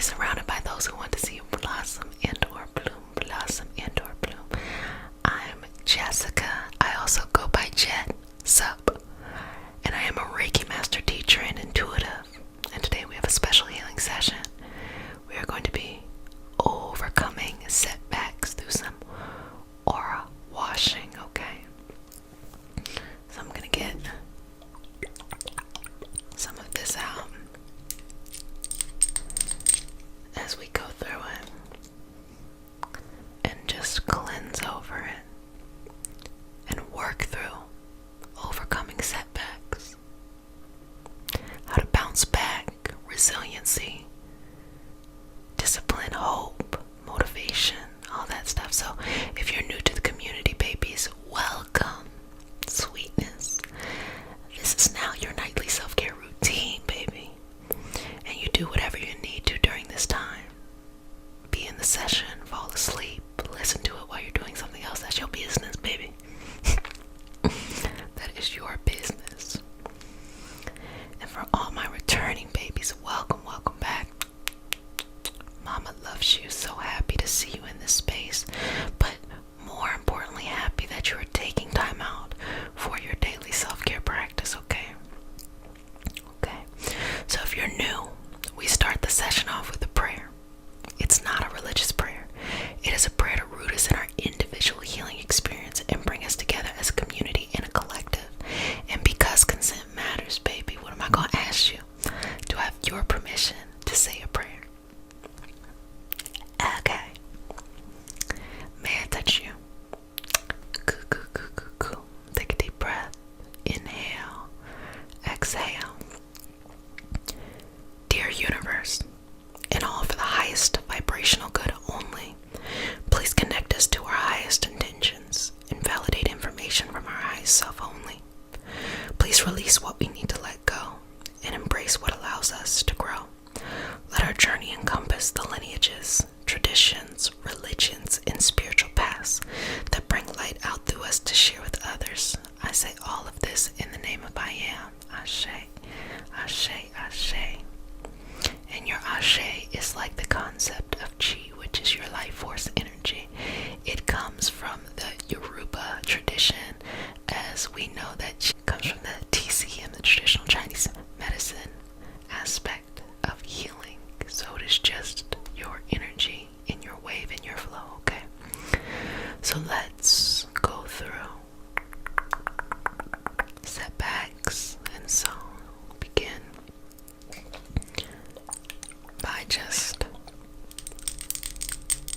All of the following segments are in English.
surrounded by those who want to see you blossom and or bloom, blossom and or bloom. I'm Jessica. I also go by Jet, sup, and I am a Reiki master teacher and intuitive. And today we have a special healing session. We are going to be overcoming setbacks through some aura washing, okay? So I'm gonna get some of this out as we go through it and just cleanse over it and work through overcoming setbacks, how to bounce back, resiliency, discipline, hope, motivation, all that stuff. So if you're new to the community, babies, welcome. Sweetness. This is now your nightly self-care routine, baby. And you do whatever you need to during this time. Be in the session, fall asleep, listen to it while you're doing something else. That's your business, baby. That is your business. And for all my returning babies, welcome back. Mama loves you. So happy to see you in this space. But more importantly, happy that you are taking time out for your daily self-care practice, okay? Okay. So if you're new, we start the session off with a prayer. It's not a religious prayer. It is a prayer to root us in our individual healing experience and bring us together as a community and a collective. And because consent matters, baby, what am I going to ask you? Do I have your permission to say a prayer? Okay. May I touch you? Cool. Take a deep breath. Inhale. Exhale. Dear universe, and all for the highest vibrational good only, please connect us to our highest intentions and validate information from our highest self only. Please release what we need to let go and embrace what allows us to grow. Let our journey encompass the lineages, traditions, religions, and spiritual paths that bring light out through us to share with others. I say all of this in the name of I am. Ashe, Ashe, Ashe. And your Ashe is like the concept of Chi, which is your life force energy. It comes from the Yoruba tradition, as we know that Chi comes from the TCM, the traditional Chinese medicine aspect of healing. So it is just your energy in your wave, in your flow, okay? So let's go through setbacks, and so begin by just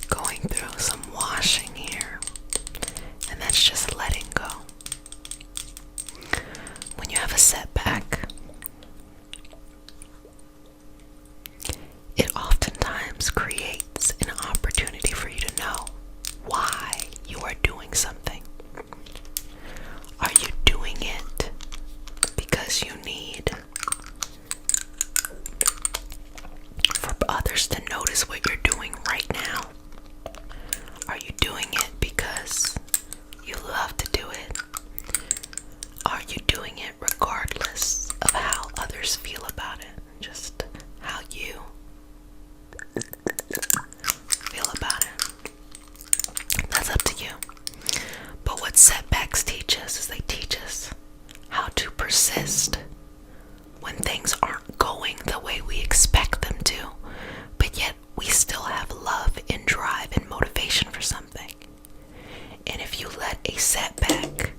going through some washing here, and that's just letting go. When you have a setback, it oftentimes creates an opportunity for you to know why you are doing something. Are you doing it because you need for others to notice what you're doing right now? Are you doing it because you love to do it? Are you doing it regardless of how others feel about it? Just how you feel about it. That's up to you. But what setbacks teach us is they teach us how to persist when things aren't going the way we expect them to, but yet we still have love and drive and motivation for something. And if you let a setback,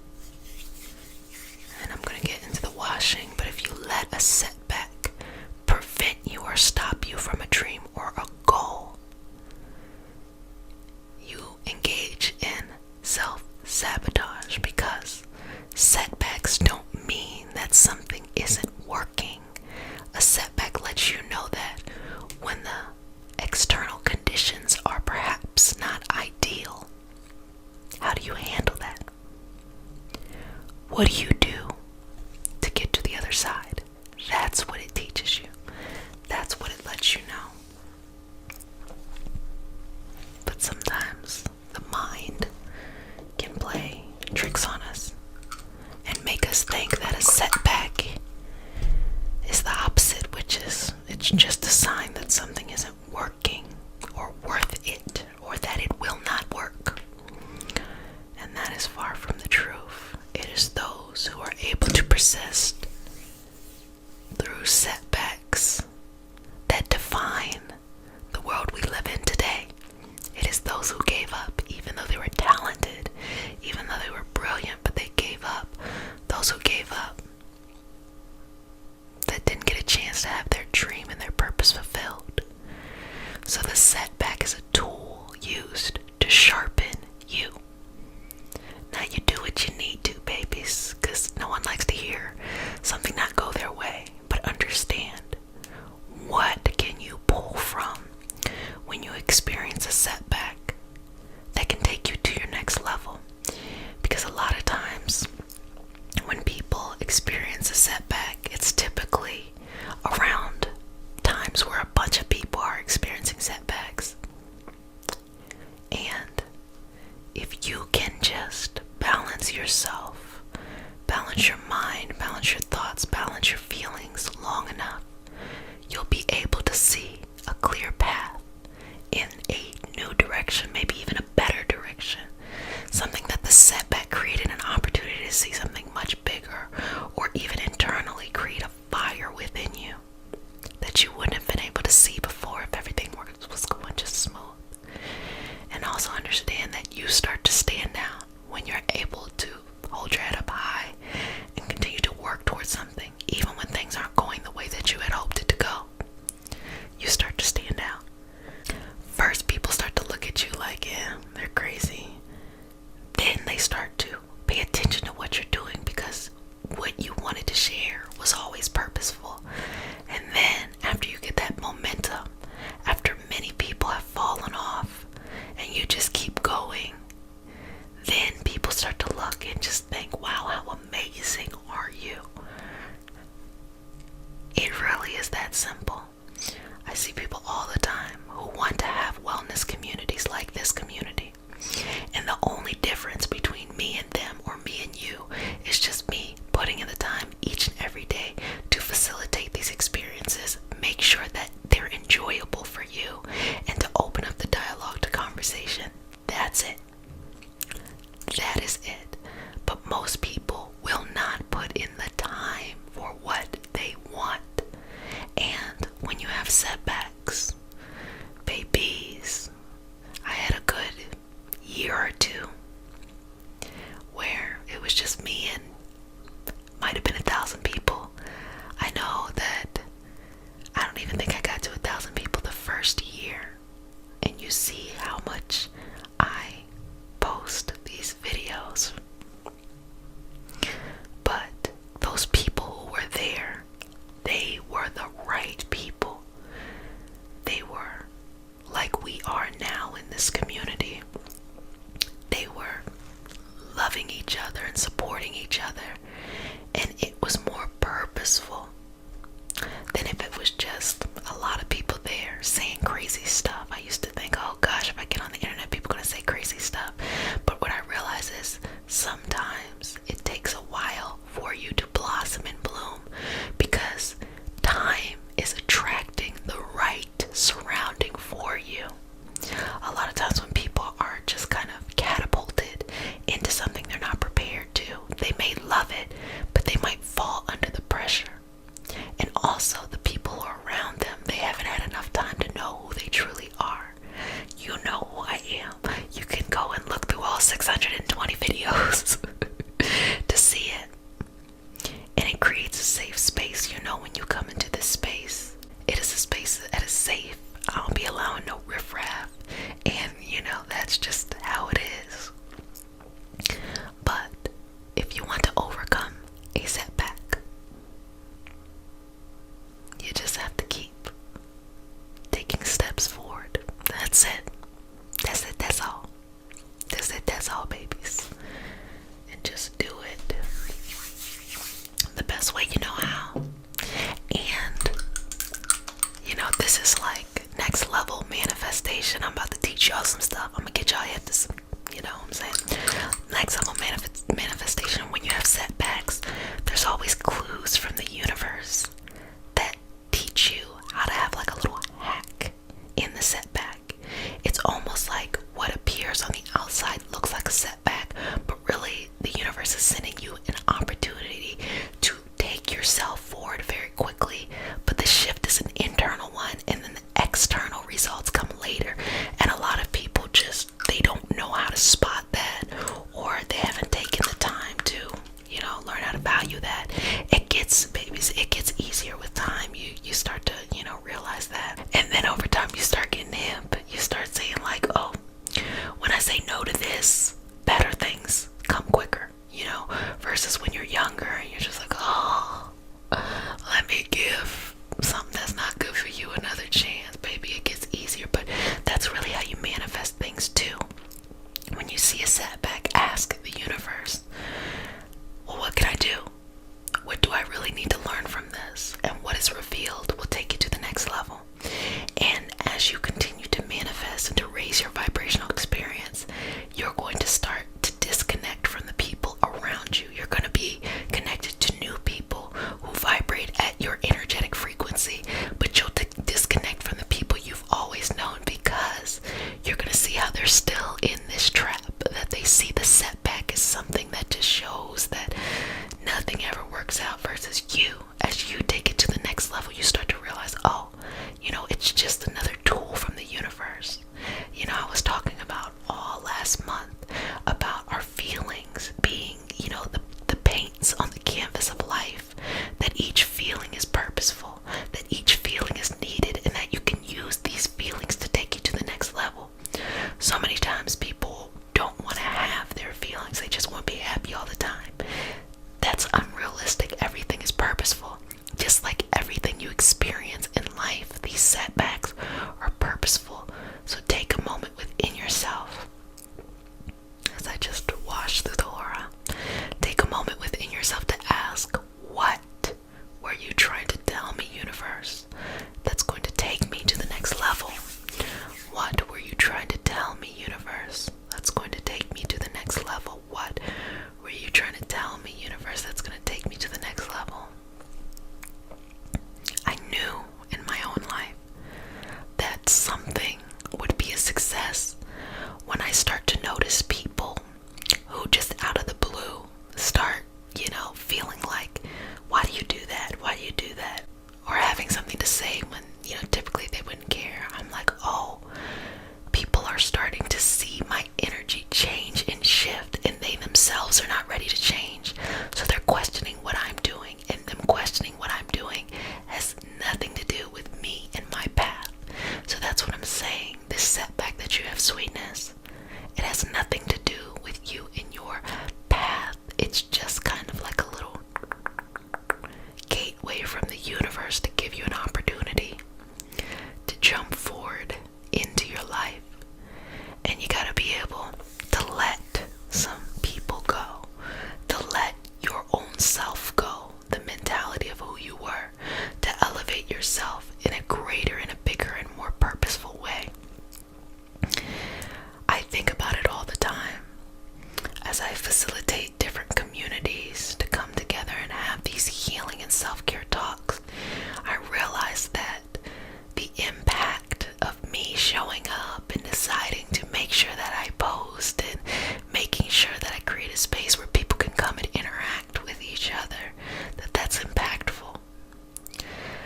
and I'm going to get into the washing, but if you let a setback prevent you or stop you from a dream or a goal, you engage in self-sabotage, because setbacks don't mean that something isn't working. A setback lets you know that when the external conditions are perhaps not ideal, how do you handle that? What do you do to get to the other side? That's what it teaches you. That's what it lets you know. But sometimes the mind can play tricks on us and make us think that a setback is the opposite, which is it's just a sign that something isn't working to have their dream and their purpose fulfilled. So the setback is a tool used to sharpen you. Now you do what you need to, babies, because no one likes to hear something not go their way. But understand, what can you pull from when you experience a setback that can take you to your next level? Because a lot of times when people experience a setback, it's typically around times where a bunch of people are experiencing setbacks. And if you can just balance yourself, balance your mind, balance your thoughts, balance your feelings long enough, you'll be able to see a clear path in a new direction, maybe even a better direction. Something that the setback created an opportunity to see something much bigger, or even internally create a fire within you that you wouldn't have been able to see before if everything was going just smooth. And also understand that you start to stand out when you're able to hold your head up high and continue to work towards something, even when things aren't going the way that you had hoped it to go. You start to stand out. First, people start to look at you like, yeah, they're crazy. Then they start to pay attention to what you're doing, because what you wanted to share was always purposeful. And then after you get that momentum, after many people have fallen off and you just keep going, then people start to look and just think, wow, how amazing are you? It really is that simple. I see people all the time who want to have wellness communities like this community. And the only difference between me and them, or me and you, is just me putting in the time each and every day to facilitate these experiences, make sure that they're enjoyable for you, and to open up the dialogue to conversation. That's it. That is it. But most people will not put in the time for what they want. And when you have setbacks, babies, I had a good year or two where it was just me and might have been 1,000 people. I know that I don't even think I got to 1,000 people the first year. And you see how much I post these videos. But those people who were there, they were the right people. They were like we are now in this community. They were loving each other and supporting each other. And it was more purposeful than if it was just a lot of people there saying crazy stuff. I used to think, oh gosh, if I get on the internet, people are going to say crazy stuff. But what I realize is sometimes it takes a while for you to blossom and bloom, because time is attracting the right surrounding for you. A lot of times when people are just kind of catapulted into something they're not prepared to, they may love it, but they might fall under the pressure. And also the people who are around them, they haven't had enough time to know who they truly are. You know who I am. You can go and look through all 620 videos to see it. And it creates a safe space. You know, when you come into this space, it is a space that is safe. I don't be allowing no riffraff. And, you know, that's just how it is. But if you want to overcome a setback, you just have to keep taking steps forward. That's it. That's it. That's all. That's it. That's all, babies. And just do it the best way you know how. And, you know, this is like next level manifestation. I'm about to teach y'all some stuff. I'm gonna get y'all hip to some, you know what I'm saying? Next level manifestation. When you have setbacks, there's always clues from the universe that teach you how to have like a little hack in the setback. It's almost like what appears on the outside looks like a setback, but really the universe is sending you an opportunity to take yourself forward very quickly. But the shift is an internal one, and then the external results come later. And a lot of people just, they don't know how to spot that, or they haven't taken revealed will take you to the next level. And as you continue to manifest and to raise your vibrational experience, you're going to start to disconnect from the people around you. You're going to be connected to new people who vibrate at your energetic frequency, but you'll disconnect from the people you've always known, because you're going to see how they're still in this trap, that they see the setback as something that just shows that nothing ever works out, versus you, as you take it to the next level, you start to realize, oh, it's just another tool from the universe. I was talking about all last month about our feelings being, the paints on the canvas of life, that each feeling is purposeful, that each feeling is needed, and that you can use these feelings to take you to the next level. So many times people don't want to have their feelings, they just want to be happy all the time. That's unrealistic. Everything is purposeful. Just like everything you experience in life, these setbacks are purposeful. So take a moment within yourself, as I just wash through the aura. Take a moment within yourself to ask, what were you trying to tell me, universe, that's going to take me to the next level? What were you trying to tell me, universe, that's going to take me to the next level? What were you trying to tell me, universe, that's going to take me to the next level? I knew in my own life that something would be a success when I start to notice people who just out of the blue start, feeling like, why do you do that? Why do you do that? Or having something to say when, typically they wouldn't care. I'm like, oh, people are starting to see my energy change and shift, and they themselves are not ready to change. So they're questioning what I'm doing, and them questioning what I'm doing has nothing to do with me and my path. So that's what I'm saying. This setback that you have, sweetness, it has nothing to do with you and your path. It's just kind of like a little gateway from the universe to give you an opportunity to jump forward into your life. And you gotta be able to let some people go, to let your own self go, the mentality of who you were, to elevate yourself in a greater and a bigger and more purposeful way. I think about it all the time as I facilitate different communities to come together and have these healing and self-care talks. I realize that the impact of me showing up and deciding to make sure that I post and making sure that I create a space where people can come and interact with each other, that's impactful.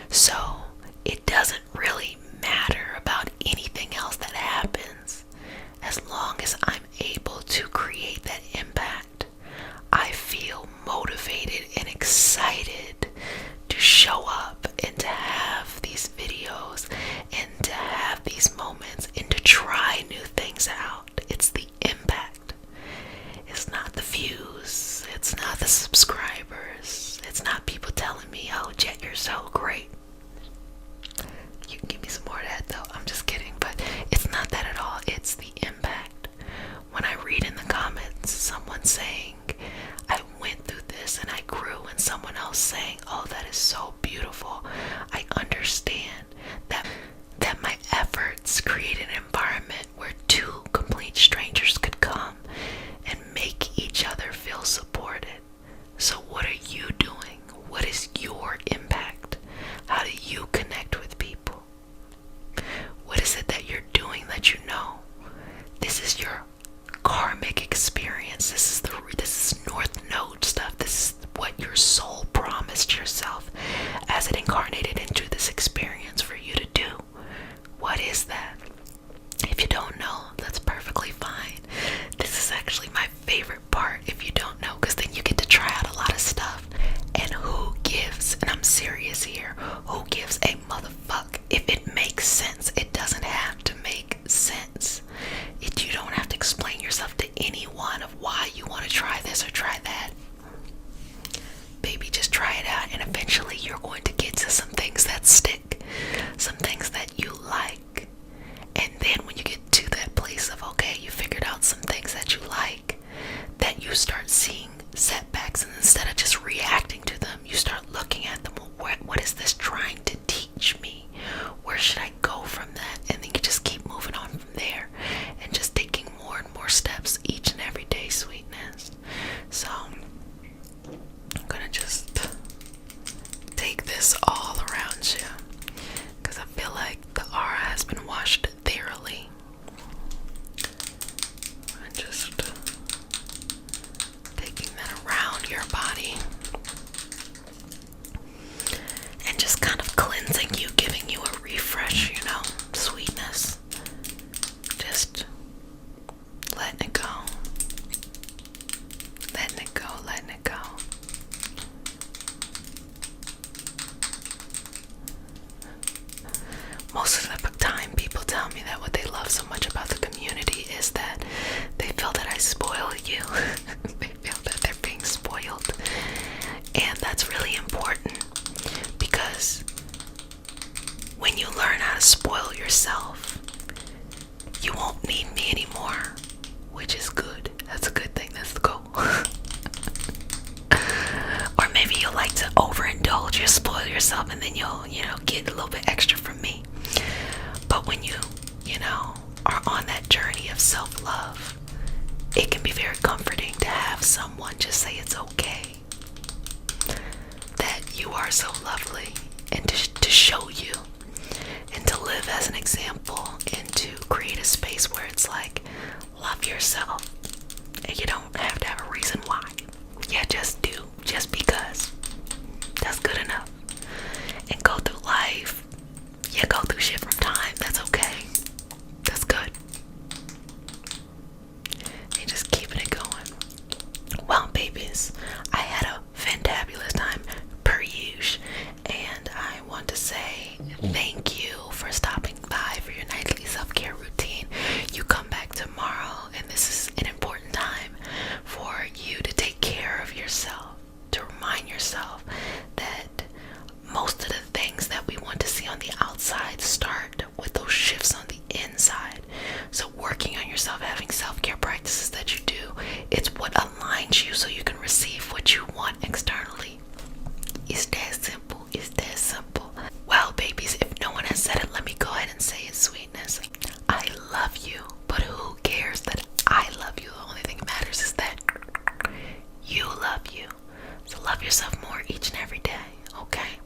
So it doesn't really matter about anything else that happens. As long as I'm able to create that impact, I feel motivated and excited to show up and to have these videos and to have these moments and to try new things out. It's the impact. It's not the views. It's not the subscribers. It's not people telling me, oh, Jet, you're so great. You can give me some more of that though. I'm just kidding. But it's not that at all. It's the impact. When I read in the comments someone saying, I went through this and I grew, and someone else saying, oh, that is so beautiful, I understand that my efforts create an environment where two complete strangers could come and make each other feel supported. So what are you doing? What is your impact? How do you connect with people? What is it that you're doing that you know? This is your karmic experience. This is North Node stuff. This is what your soul promised yourself as it incarnated into this experience for you to do. What is that? If you don't know, that's perfectly fine. This is actually my favorite part if you don't know, because then you get to try out a lot of stuff. And who gives, and I'm serious here, who gives a Most of the time, people tell me that what they love so much about the community is that they feel that I spoil you. They feel that they're being spoiled. And that's really important, because when you learn how to spoil yourself, you won't need me anymore, which is good. That's a good thing. That's the goal. Or maybe you'll like to overindulge, you spoil yourself, and then you'll, get a little bit extra from me. But when you are on that journey of self-love, it can be very comforting to have someone just say it's okay, that you are so lovely, and to show you, and to live as an example, and to create a space where it's like, love yourself, and you don't have to have a reason why. Yeah, just do, just because. That's good enough. And go through life. Yeah, go through shit from time. That's okay. That's good. And just keeping it going. Well, babies, I had a fantabulous time per usual, and I want to say thank you for stopping by for your nightly self-care routine. You come back tomorrow, and this is an important time for you to take care of yourself, to remind yourself that most of the things that we want to see on the outside start with those shifts on the inside. So working on yourself, having self-care practices that you do, it's what aligns you so you can receive what you want externally. It's that simple. It's that simple. Well, babies, if no one has said it, let me go ahead and say it, sweetness. I love you, but who cares that I love you? The only thing that matters is that you love you. So love yourself more each and every day, okay?